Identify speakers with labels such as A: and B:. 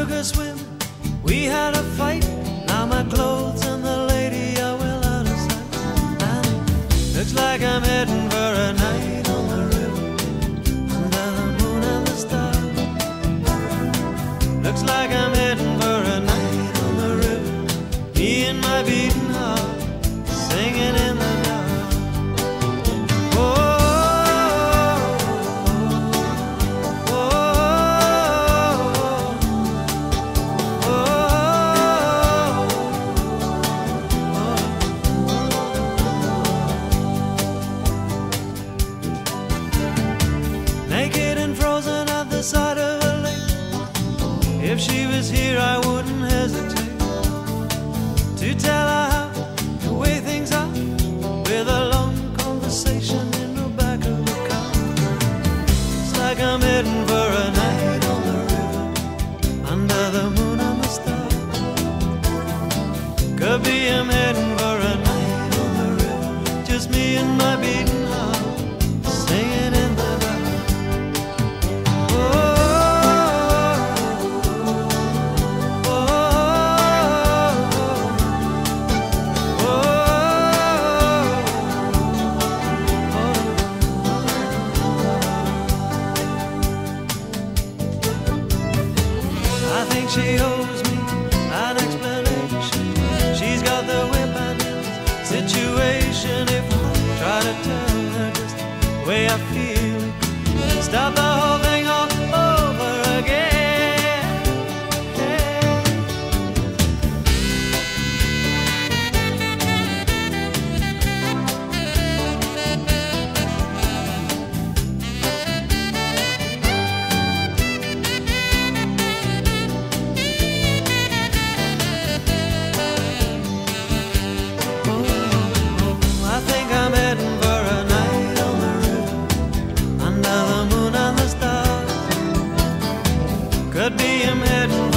A: took a swim, we had a fight. Now my clothes and the lady are well out of sight. And looks like I'm heading for a night on the river, under the moon and the stars. Looks like I'm heading for a night on the river, me and my beating heart, singing in the dark. Naked and frozen at the side of a lake. If she was here, I wouldn't hesitate to tell her how the way things are, with a long conversation in the back of the car. It's like I'm heading for a night on the river, under the moon and the stars. Could be I'm heading for a night on the river, just me and my beating heart, singing in the dark. I think she owes me an explanation. She's got the whip and the situation. If I try to tell her just the way I feel, start the whole thing all over again. I think I'm heading for a night on the river, under the moon and the stars. Could be I'm heading